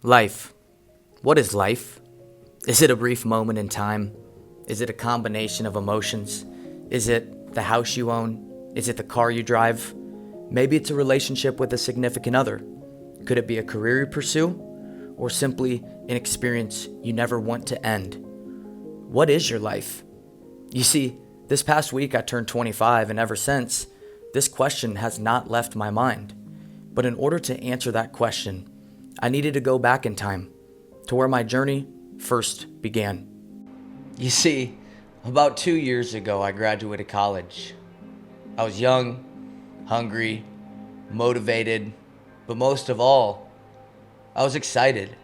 Life. What is life? Is it a brief moment in time? Is it a combination of emotions? Is it the house you own? Is it the car you drive? Maybe it's a relationship with a significant other. Could it be a career you pursue? Or simply an experience you never want to end? What is your life? You see, this past week I turned 25, and ever since, this question has not left my mind. But in order to answer that question, I needed to go back in time to where my journey first began. You see, about 2 years ago, I graduated college. I was young, hungry, motivated, but most of all, I was excited.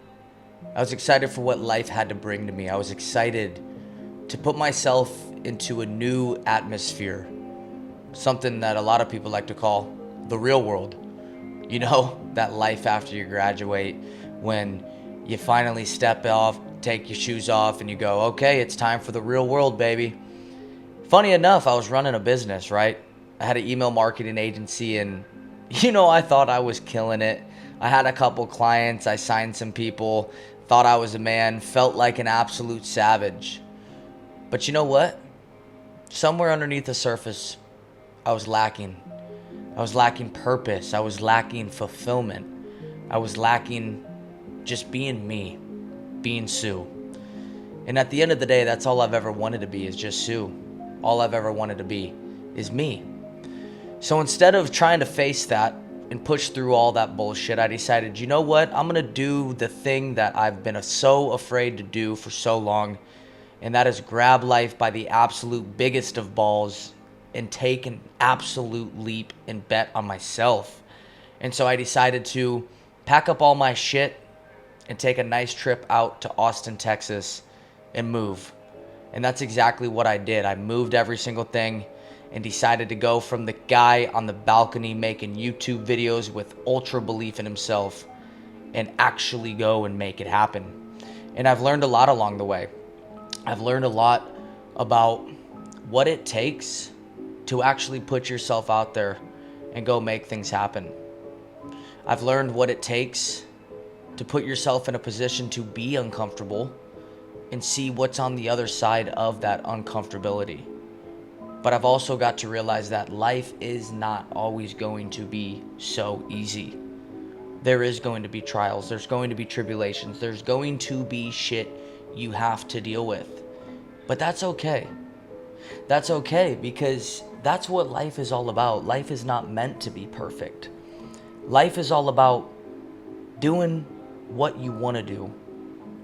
I was excited for what life had to bring to me. I was excited to put myself into a new atmosphere, something that a lot of people like to call the real world. You know, that life after you graduate, when you finally step off, take your shoes off, and you go, okay, it's time for the real world, baby. Funny enough, I was running a business, right? I had an email marketing agency, and I thought I was killing it. I had a couple clients, I signed some people, thought I was a man, felt like an absolute savage. But you know what? Somewhere underneath the surface, I was lacking. I was lacking purpose. I was lacking fulfillment. I was lacking just being me, being Sue. And at the end of the day, that's all I've ever wanted to be, is just Sue. All I've ever wanted to be is me. So instead of trying to face that and push through all that bullshit, I decided, you know what? I'm going to do the thing that I've been so afraid to do for so long, and that is grab life by the absolute biggest of balls and take an absolute leap and bet on myself. And so I decided to pack up all my shit and take a nice trip out to Austin, Texas, and move. And that's exactly what I did. I moved every single thing and decided to go from the guy on the balcony making YouTube videos with ultra belief in himself and actually go and make it happen. And I've learned a lot along the way. I've learned a lot about what it takes to actually put yourself out there and go make things happen. I've learned what it takes to put yourself in a position to be uncomfortable and see what's on the other side of that uncomfortability. But I've also got to realize that life is not always going to be so easy. There is going to be trials, there's going to be tribulations, there's going to be shit you have to deal with. But that's okay. That's okay, because that's what life is all about. Life is not meant to be perfect. Life is all about doing what you want to do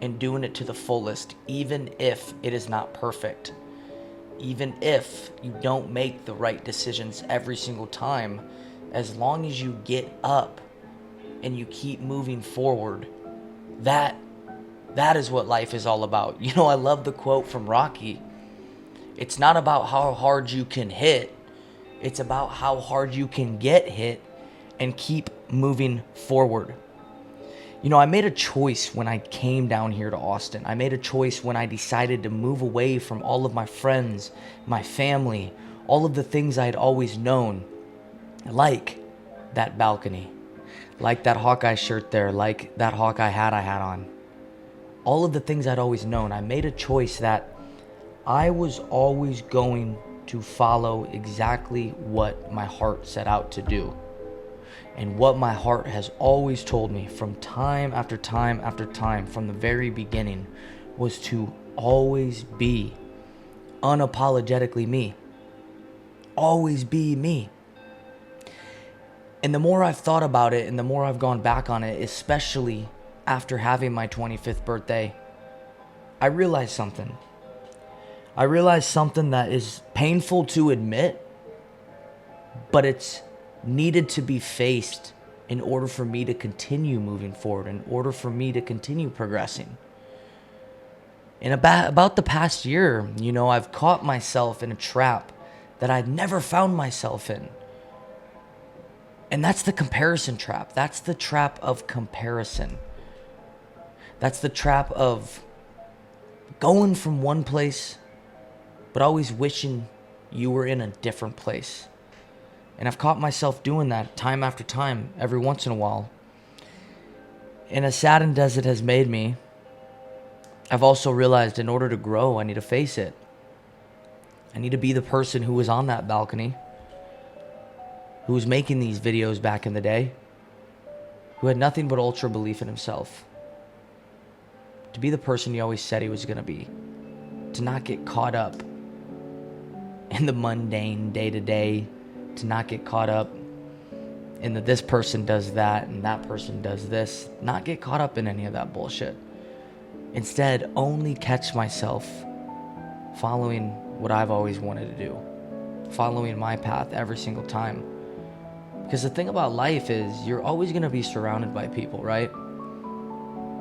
and doing it to the fullest, even if it is not perfect. Even if you don't make the right decisions every single time, as long as you get up and you keep moving forward, that is what life is all about. I love the quote from Rocky. It's not about how hard you can hit. It's about how hard you can get hit and keep moving forward. I made a choice when I came down here to Austin. I made a choice when I decided to move away from all of my friends, my family, all of the things I had always known, like that balcony, like that Hawkeye shirt there, like that Hawkeye hat I had on. All of the things I'd always known. I made a choice that I was always going to follow exactly what my heart set out to do. And what my heart has always told me from time after time after time from the very beginning was to always be unapologetically me. Always be me. And the more I've thought about it and the more I've gone back on it, especially after having my 25th birthday, I realized something. I realized something that is painful to admit, but it's needed to be faced in order for me to continue moving forward, in order for me to continue progressing. And about the past year, I've caught myself in a trap that I'd never found myself in. And that's the comparison trap. That's the trap of comparison. That's the trap of going from one place, but always wishing you were in a different place. And I've caught myself doing that time after time, every once in a while. And as saddened as it has made me, I've also realized in order to grow, I need to face it. I need to be the person who was on that balcony, who was making these videos back in the day, who had nothing but ultra belief in himself. To be the person he always said he was going to be. To not get caught up in the mundane day-to-day. To not get caught up in that this person does that and that person does this. Not get caught up in any of that bullshit. Instead, only catch myself following what I've always wanted to do. Following my path every single time. Because the thing about life is you're always going to be surrounded by people, right?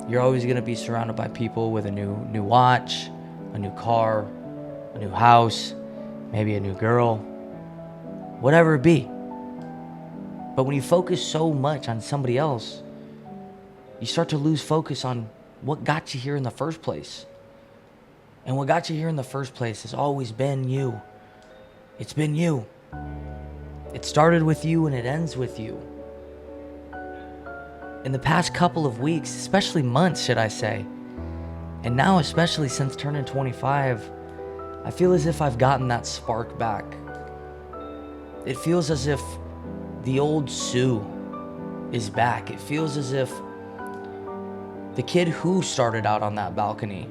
You're always going to be surrounded by people with a new watch, a new car, a new house, maybe a new girl, whatever it be. But when you focus so much on somebody else, you start to lose focus on what got you here in the first place. And what got you here in the first place has always been you. It's been you. It started with you and it ends with you. In the past couple of weeks, especially months, should I say, and now especially since turning 25, I feel as if I've gotten that spark back. It feels as if the old Sue is back. It feels as if the kid who started out on that balcony,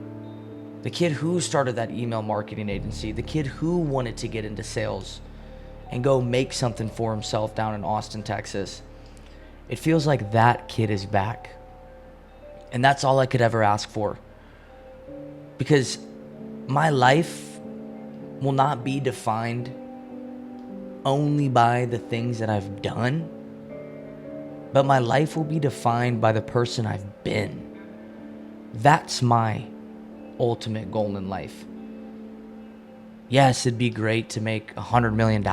the kid who started that email marketing agency, the kid who wanted to get into sales and go make something for himself down in Austin, Texas, it feels like that kid is back. And that's all I could ever ask for. Because my life will not be defined only by the things that I've done, but my life will be defined by the person I've been. That's my ultimate goal in life. Yes, it'd be great to make $100 million,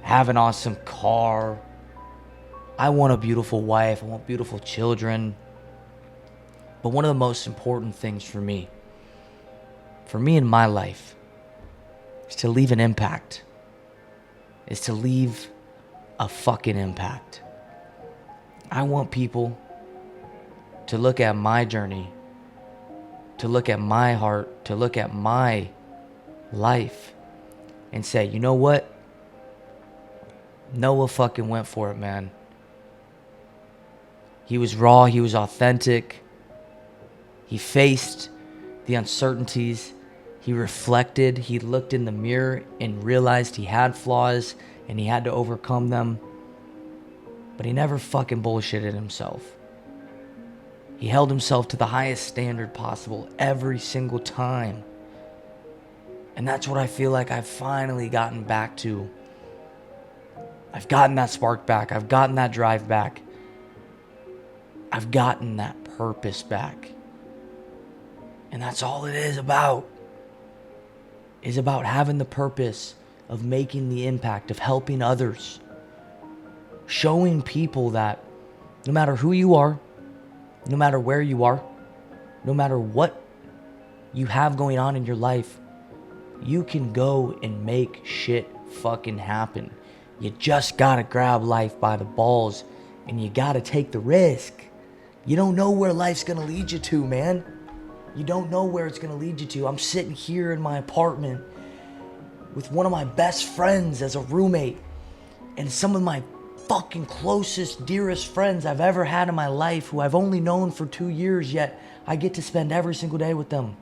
have an awesome car. I want a beautiful wife. I want beautiful children. But one of the most important things for me in my life, is to leave an impact. Is to leave a fucking impact. I want people to look at my journey, to look at my heart, to look at my life and say, you know what? Noah fucking went for it, man. He was raw, he was authentic. He faced the uncertainties. He reflected, he looked in the mirror and realized he had flaws and he had to overcome them. But he never fucking bullshitted himself. He held himself to the highest standard possible every single time. And that's what I feel like I've finally gotten back to. I've gotten that spark back. I've gotten that drive back. I've gotten that purpose back. And that's all it is about. Is about having the purpose of making the impact, of helping others. Showing people that no matter who you are, no matter where you are, no matter what you have going on in your life, you can go and make shit fucking happen. You just gotta grab life by the balls and you gotta take the risk. You don't know where life's gonna lead you to, man. You don't know where it's gonna lead you to. I'm sitting here in my apartment with one of my best friends as a roommate and some of my fucking closest, dearest friends I've ever had in my life who I've only known for 2 years, yet I get to spend every single day with them.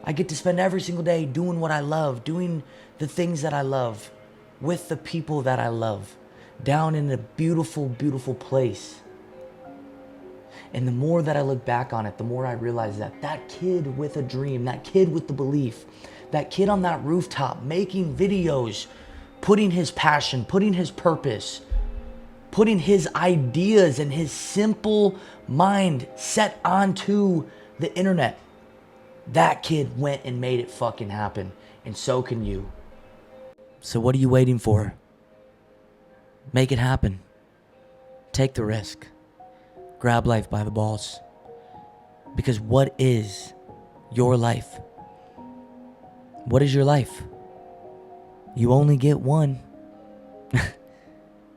I get to spend every single day doing what I love, doing the things that I love, with the people that I love, down in a beautiful, beautiful place. And the more that I look back on it, the more I realize that that kid with a dream, that kid with the belief, that kid on that rooftop making videos, putting his passion, putting his purpose, putting his ideas and his simple mind set onto the internet. That kid went and made it fucking happen. And so can you. So what are you waiting for? Make it happen. Take the risk. Grab life by the balls. Because what is your life? What is your life? You only get one.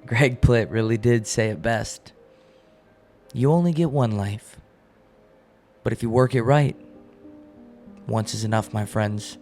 Greg Plitt really did say it best. You only get one life. But if you work it right, once is enough, my friends.